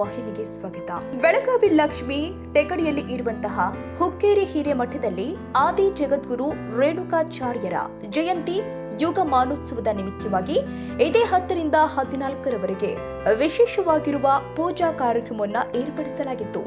ವಾಹಿನಿಗೆ ಸ್ವಾಗತ. ಬೆಳಗಾವಿ ಲಕ್ಷ್ಮಿ ಟೆಕಡಿಯಲ್ಲಿ ಇರುವಂತಹ ಹುಕ್ಕೇರಿ ಹಿರೇಮಠದಲ್ಲಿ ಆದಿ ಜಗದ್ಗುರು ರೇಣುಕಾಚಾರ್ಯರ ಜಯಂತಿ ಯುಗ ಮಾನೋತ್ಸವದ ನಿಮಿತ್ತವಾಗಿ ಇದೇ 10 ರಿಂದ 14ರವರೆಗೆ ವಿಶೇಷವಾಗಿರುವ ಪೂಜಾ ಕಾರ್ಯಕ್ರಮವನ್ನು ಏರ್ಪಡಿಸಲಾಗಿತ್ತು.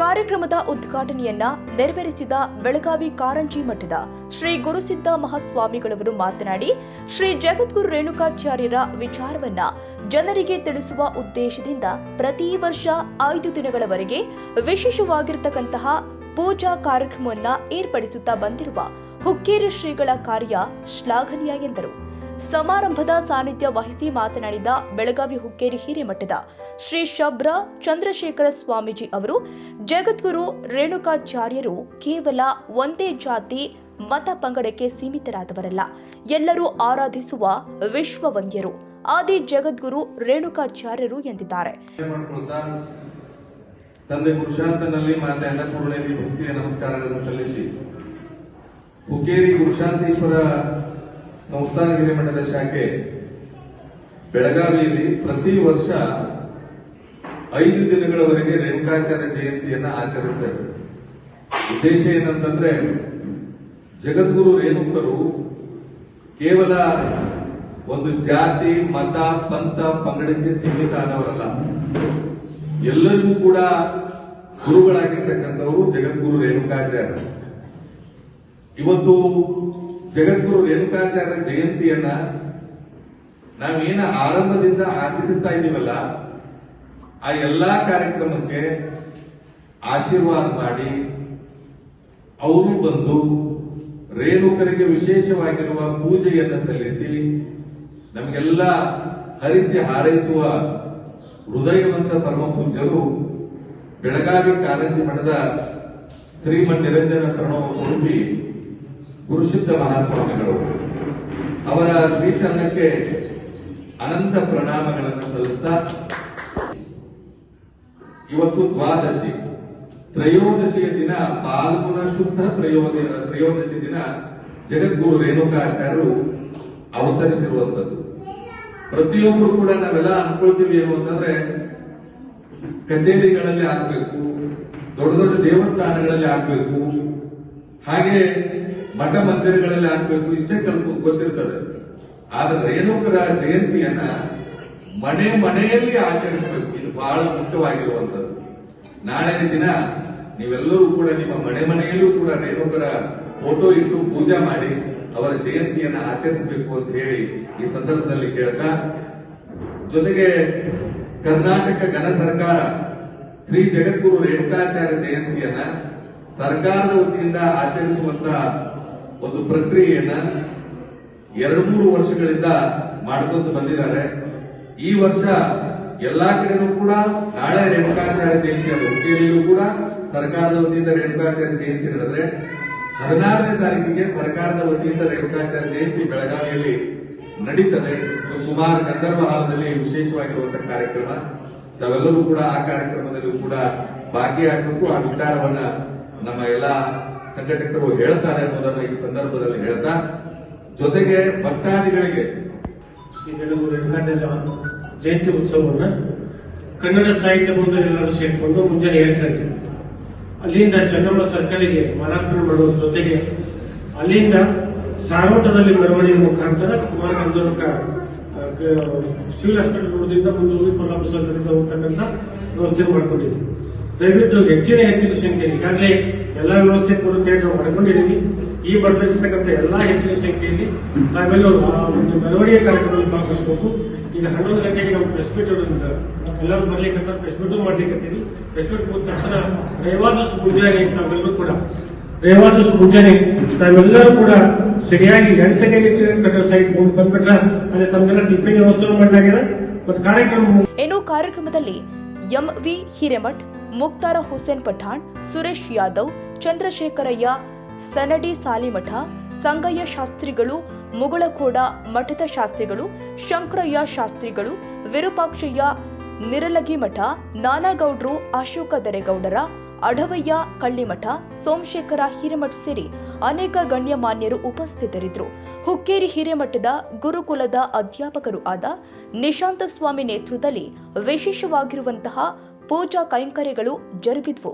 ಕಾರ್ಯಕ್ರಮದ ಉದ್ಘಾಟನೆಯನ್ನ ನೆರವೇರಿಸಿದ ಬೆಳಗಾವಿ ಕಾರಂಜಿ ಮಠದ ಶ್ರೀ ಗುರುಸಿದ್ಧ ಮಹಾಸ್ವಾಮಿಗಳವರು ಮಾತನಾಡಿ, ಶ್ರೀ ಜಗದ್ಗುರು ರೇಣುಕಾಚಾರ್ಯರ ವಿಚಾರವನ್ನ ಜನರಿಗೆ ತಿಳಿಸುವ ಉದ್ದೇಶದಿಂದ ಪ್ರತಿ ವರ್ಷ 5 ದಿನಗಳವರೆಗೆ ವಿಶೇಷವಾಗಿರತಕ್ಕಂತಹ ಪೂಜಾ ಕಾರ್ಯಕ್ರಮವನ್ನ ಏರ್ಪಡಿಸುತ್ತಾ ಬಂದಿರುವ ಹುಕ್ಕೇರಿ ಶ್ರೀಗಳ ಕಾರ್ಯ ಶ್ಲಾಘನೀಯ ಎಂದರು. ಸಮಾರಂಭದ ಸಾನ್ನಿಧ್ಯ ವಹಿಸಿ ಮಾತನಾಡಿದ ಬೆಳಗಾವಿ ಹುಕ್ಕೇರಿ ಹಿರೇಮಠದ ಶ್ರೀ ಶಬ್ರ ಚಂದ್ರಶೇಖರ ಸ್ವಾಮೀಜಿ ಅವರು, ಜಗದ್ಗುರು ರೇಣುಕಾಚಾರ್ಯರು ಕೇವಲ ಒಂದೇ ಜಾತಿ ಮತ ಪಂಗಡಕ್ಕೆ ಸೀಮಿತರಾದವರಲ್ಲ, ಎಲ್ಲರೂ ಆರಾಧಿಸುವ ವಿಶ್ವವಂದ್ಯರು ಆದಿ ಜಗದ್ಗುರು ರೇಣುಕಾಚಾರ್ಯರು ಎಂದಿದ್ದಾರೆ. ತಂದೆ ಪುರುಷಾರ್ಥನಲ್ಲಿ ಮಾತೆ ಅನ್ನಪೂರ್ಣೆಗೆ ಭಕ್ತಿಯ ನಮಸ್ಕಾರಗಳನ್ನು ಸಲ್ಲಿಸಿ ಹುಕ್ಕೇರಿ ಗುರುಶಾಂತೇಶ್ವರ ಸಂಸ್ಥಾನ ಹಿರೇಮಠದ ಶಾಖೆ ಬೆಳಗಾವಿಯಲ್ಲಿ ಪ್ರತಿ ವರ್ಷ 5 ದಿನಗಳವರೆಗೆ ರೇಣುಕಾಚಾರ್ಯ ಜಯಂತಿಯನ್ನ ಆಚರಿಸ್ತೇವೆ. ಉದ್ದೇಶ ಏನಂತಂದ್ರೆ, ಜಗದ್ಗುರು ರೇಣುಕರು ಕೇವಲ ಒಂದು ಜಾತಿ ಮತ ಪಂಥ ಪಂಗಡಕ್ಕೆ ಸೀಮಿತ ಆದವರಲ್ಲ, ಎಲ್ಲರಿಗೂ ಕೂಡ ಗುರುಗಳಾಗಿರ್ತಕ್ಕಂಥವರು ಜಗದ್ಗುರು ರೇಣುಕಾಚಾರ್ಯ. ಇವತ್ತು ಜಗದ್ಗುರು ರೇಣುಕಾಚಾರ್ಯ ಜಯಂತಿಯನ್ನ ನಾವೇನ ಆರಂಭದಿಂದ ಆಚರಿಸ್ತಾ ಇದ್ದೀವಲ್ಲ, ಆ ಎಲ್ಲಾ ಕಾರ್ಯಕ್ರಮಕ್ಕೆ ಆಶೀರ್ವಾದ ಮಾಡಿ ಅವರು ಬಂದು ರೇಣುಕರಿಗೆ ವಿಶೇಷವಾಗಿರುವ ಪೂಜೆಯನ್ನು ಸಲ್ಲಿಸಿ ನಮಗೆಲ್ಲ ಹರಿಸಿ ಹಾರೈಸುವ ಹೃದಯವಂತ ಪರಮ ಪೂಜ್ಯರು ಬೆಳಗಾವಿ ಕಾರಂಜಿ ಮಠದ ಶ್ರೀಮನ್ ನಿರಂಜನ ಪ್ರಣವ ಸ್ವರೂಪಿ ಗುರುಸಿದ್ಧ ಮಹಾಸ್ವಾಮಿಗಳು ಅವರ ಶ್ರೀಚರಣಕ್ಕೆ ಅನಂತ ಪ್ರಣಾಮಗಳನ್ನು ಸಲ್ಲಿಸ್ತಾ, ಇವತ್ತು ದ್ವಾದಶಿ, ತ್ರಯೋದಶಿಯ ದಿನ ಪಾಲ್ಗುಣ ಶುದ್ಧ ತ್ರಯೋದಶಿ ದಿನ ಜಗದ್ಗುರು ರೇಣುಕಾಚಾರ್ಯರು ಅವತರಿಸಿರುವಂತದ್ದು. ಪ್ರತಿಯೊಬ್ಬರು ಕೂಡ ನಾವೆಲ್ಲ ಅನ್ಕೊಳ್ತೀವಿ ಏನು ಅಂತಂದ್ರೆ, ಕಚೇರಿಗಳಲ್ಲಿ ಆಗ್ಬೇಕು, ದೊಡ್ಡ ದೊಡ್ಡ ದೇವಸ್ಥಾನಗಳಲ್ಲಿ ಆಗ್ಬೇಕು, ಹಾಗೆ ಮಠ ಮಂದಿರಗಳಲ್ಲಿ ಆಗ್ಬೇಕು, ಇಷ್ಟೇ ಗೊತ್ತಿರ್ತದೆ. ಆದ್ರೆ ರೇಣುಕರ ಜಯಂತಿಯನ್ನ ಮನೆ ಮನೆಯಲ್ಲಿ ಆಚರಿಸಬೇಕು, ಇದು ಬಹಳ ಮುಖ್ಯವಾಗಿರುವಂತದ್ದು. ನಾಳೆ ದಿನ ನೀವೆಲ್ಲರೂ ಕೂಡ ನಿಮ್ಮ ಮನೆ ಮನೆಯಲ್ಲೂ ಕೂಡ ರೇಣುಕರ ಫೋಟೋ ಇಟ್ಟು ಪೂಜೆ ಮಾಡಿ ಅವರ ಜಯಂತಿಯನ್ನ ಆಚರಿಸಬೇಕು ಅಂತ ಹೇಳಿ ಈ ಸಂದರ್ಭದಲ್ಲಿ ಕೇಳ್ತಾ, ಜೊತೆಗೆ ಕರ್ನಾಟಕ ಘನ ಸರ್ಕಾರ ಶ್ರೀ ಜಗದ್ಗುರು ರೇಣುಕಾಚಾರ್ಯ ಜಯಂತಿಯನ್ನ ಸರ್ಕಾರದ ವತಿಯಿಂದ ಆಚರಿಸುವಂತ ಒಂದು ಪ್ರಕ್ರಿಯೆಯನ್ನ 2-3 ವರ್ಷಗಳಿಂದ ಮಾಡ್ಕೊಂತ ಬಂದಿದ್ದಾರೆ. ಈ ವರ್ಷ ಎಲ್ಲಾ ಕಡೆನೂ ಕೂಡ ನಾಳೆ ರೇಣುಕಾಚಾರ್ಯ ಜಯಂತಿ, ಹುಕ್ಕೇರಿಯಲ್ಲೂ ಕೂಡ ಸರ್ಕಾರದ ವತಿಯಿಂದ ರೇಣುಕಾಚಾರ್ಯ ಜಯಂತಿ ನಡೆದ್ರೆ, 16ನೇ ತಾರೀಕಿಗೆ ಸರ್ಕಾರದ ವತಿಯಿಂದ ರೇಣುಕಾಚಾರ್ಯ ಜಯಂತಿ ಬೆಳಗಾವಿಯಲ್ಲಿ ನಡೀತದೆ. ಕುಮಾರ್ ಗಂಧರ್ವ ಹಾಲದಲ್ಲಿ ವಿಶೇಷವಾಗಿರುವಂತಹ ಕಾರ್ಯಕ್ರಮ. ತಾವೆಲ್ಲರೂ ಕೂಡ ಆ ಕಾರ್ಯಕ್ರಮದಲ್ಲೂ ಕೂಡ ಭಾಗಿಯಾಗಬೇಕು. ಆ ವಿಚಾರವನ್ನ ನಮ್ಮ ಎಲ್ಲಾ ಸಂಘಟಕರು ಹೇಳ್ತಾರೆ ಅನ್ನೋದನ್ನ ಈ ಸಂದರ್ಭದಲ್ಲಿ ಹೇಳ್ತಾ, ಜೊತೆಗೆ ಭಕ್ತಾದಿಗಳಿಗೆ ಜಯಂತಿ ಉತ್ಸವವನ್ನು ಕನ್ನಡ ಸಾಹಿತ್ಯ ಬಂಧು ಎಲ್ಲರೂ ಸೇರಿಕೊಂಡು ಮುಂಜಾನೆ 7 ಗಂಟೆ ಅಲ್ಲಿಂದ ಚೆನ್ನಮ್ಮ ಸರ್ಕಲ್ಗೆ ಮಾಲಾರ್ಪಣೆ ಮಾಡುವ ಜೊತೆಗೆ ಅಲ್ಲಿಂದ ಸಾರೋಟದಲ್ಲಿ ಮೆರವಣಿಗೆ ಮುಖಾಂತರ ಕುಮಾರ ಗಂಧರ್ವ ಸಿವಿಲ್ ಹಾಸ್ಪಿಟಲ್ ರೋಡ್ದಿಂದ ಮುಂದೆ ಹೋಗಿ ಕೊಲ್ಲಾಪುರ ಸರ್ಕಲ್ನಿಂದ ಹೋಗ್ತಕ್ಕಂಥ ವ್ಯವಸ್ಥೆ ಮಾಡ್ಕೊಂಡಿದ್ದೀವಿ. ದಯವಿಟ್ಟು ಹೆಚ್ಚಿನ ಸಂಖ್ಯೆ ಈಗಾಗಲೇ ಎಲ್ಲಾ ವ್ಯವಸ್ಥೆ ಕೂಡ ನಾವು ಮಾಡ್ಕೊಂಡಿದ್ದೀವಿ. ಈ ಬರ್ತಿರ್ತಕ್ಕಂಥ ಎಲ್ಲಾ ಹೆಚ್ಚಿನ ಸಂಖ್ಯೆಯಲ್ಲಿ ತಾವೆಲ್ಲರೂ ಆ ಒಂದು ಮೆರವಣಿಗೆ ಕಾರ್ಯಕ್ರಮದಲ್ಲಿ ಭಾಗವಹಿಸಬೇಕು. ಈಗ 11 ಗಂಟೆಗೆ ನಾವು ಪ್ರೆಸ್ ಮೀಟ್ ಇರೋದ್ರಿಂದ ಎಲ್ಲರೂ ಬರ್ಲಿಕ್ಕೆ ಪ್ರೆಸ್ ಮೀಟ್ ಮಾಡ್ಲಿಕ್ಕೆ ಪ್ರೆಸ್ ಮೀಟ್ ಮುಗಿದ ತಕ್ಷಣ ರೇವಾದಸ್ ಮುಂಜಾನೆ ತಾವೆಲ್ಲರೂ ಕೂಡ ತಾವೆಲ್ಲರೂ ಕೂಡ ಸರಿಯಾಗಿ 8 ಗಂಟೆಗೆ ಸೈಟ್ ಮುಂದೆ ಬಂದ್ಬಿಟ್ರೆ ಅಲ್ಲಿ ತಮ್ಗೆಲ್ಲ ಟಿಫಿನ್ ವ್ಯವಸ್ಥೆ ಮಾಡಲಾಗಿದೆ ಮತ್ತು ಕಾರ್ಯಕ್ರಮ. ಇನ್ನು ಕಾರ್ಯಕ್ರಮದಲ್ಲಿ ಎಂವಿ ಹಿರೇಮಠ್, ಮುಕ್ತಾರ ಹುಸೇನ್ ಪಠಾಣ್, ಸುರೇಶ್ ಯಾದವ್, ಚಂದ್ರಶೇಖರಯ್ಯ, ಸನಡಿ ಸಾಲಿಮಠ, ಸಂಗಯ್ಯ ಶಾಸ್ತ್ರಿಗಳು, ಮುಗಳಕೋಡ ಮಠದ ಶಾಸ್ತ್ರಿಗಳು, ಶಂಕರಯ್ಯ ಶಾಸ್ತ್ರಿಗಳು, ವಿರೂಪಾಕ್ಷಯ್ಯ ನಿರಲಗಿಮಠ, ನಾನಾಗೌಡ್ರು, ಅಶೋಕ ದರೇಗೌಡರ, ಅಢವಯ್ಯ ಕಳ್ಳಿಮಠ, ಸೋಮಶೇಖರ ಹಿರೇಮಠ್ ಸೇರಿ ಅನೇಕ ಗಣ್ಯಮಾನ್ಯರು ಉಪಸ್ಥಿತರಿದ್ದರು. ಹುಕ್ಕೇರಿ ಹಿರೇಮಠದ ಗುರುಕುಲದ ಅಧ್ಯಾಪಕರು ಆದ ನಿಶಾಂತ ಸ್ವಾಮಿ ನೇತೃತ್ವದಲ್ಲಿ ವಿಶೇಷವಾಗಿರುವಂತಹ ಪೂಜಾ ಕೈಂಕರ್ಯಗಳು ಜರುಗಿದ್ವು.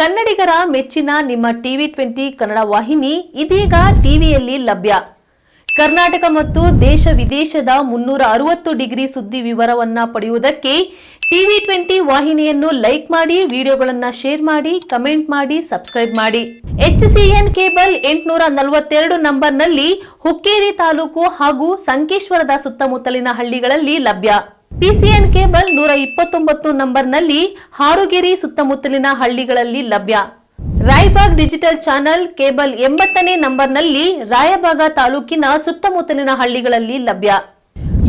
ಕನ್ನಡಿಗರ ಮೆಚ್ಚಿನ ನಿಮ್ಮ ಟಿವಿ20 ಕನ್ನಡ ವಾಹಿನಿ ಇದೀಗ ಟಿವಿಯಲ್ಲಿ ಲಭ್ಯ. ಕರ್ನಾಟಕ ಮತ್ತು ದೇಶ ವಿದೇಶದ 360 ಡಿಗ್ರಿ ಸುದ್ದಿ ವಿವರವನ್ನ ಪಡೆಯುವುದಕ್ಕೆ ಟಿವಿ20 ವಾಹಿನಿಯನ್ನು ಲೈಕ್ ಮಾಡಿ, ವಿಡಿಯೋಗಳನ್ನು ಶೇರ್ ಮಾಡಿ, ಕಮೆಂಟ್ ಮಾಡಿ, ಸಬ್ಸ್ಕ್ರೈಬ್ ಮಾಡಿ. HCN ಕೇಬಲ್ 842 ನಂಬರ್ನಲ್ಲಿ ಹುಕ್ಕೇರಿ ತಾಲೂಕು ಹಾಗೂ ಸಂಕೇಶ್ವರದ ಸುತ್ತಮುತ್ತಲಿನ ಹಳ್ಳಿಗಳಲ್ಲಿ ಲಭ್ಯ. PCN ಕೇಬಲ್ 129 ನಂಬರ್ನಲ್ಲಿ ಹಾರುಗೆರೆ ಸುತ್ತಮುತ್ತಲಿನ ಹಳ್ಳಿಗಳಲ್ಲಿ ಲಭ್ಯ. ರಾಯಬಾಗ್ ಡಿಜಿಟಲ್ ಚಾನೆಲ್ ಕೇಬಲ್ 80ನೇ ನಂಬರ್ನಲ್ಲಿ ರಾಯಬಾಗ ತಾಲೂಕಿನ ಸುತ್ತಮುತ್ತಲಿನ ಹಳ್ಳಿಗಳಲ್ಲಿ ಲಭ್ಯ.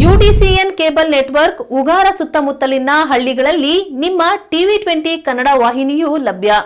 UDCN ಕೇಬಲ್ ನೆಟ್ವರ್ಕ್ ಉಗಾರ ಸುತ್ತಮುತ್ತಲಿನ ಹಳ್ಳಿಗಳಲ್ಲಿ ನಿಮ್ಮ ಟಿವಿ20 ಕನ್ನಡ ವಾಹಿನಿಯೂ ಲಭ್ಯ.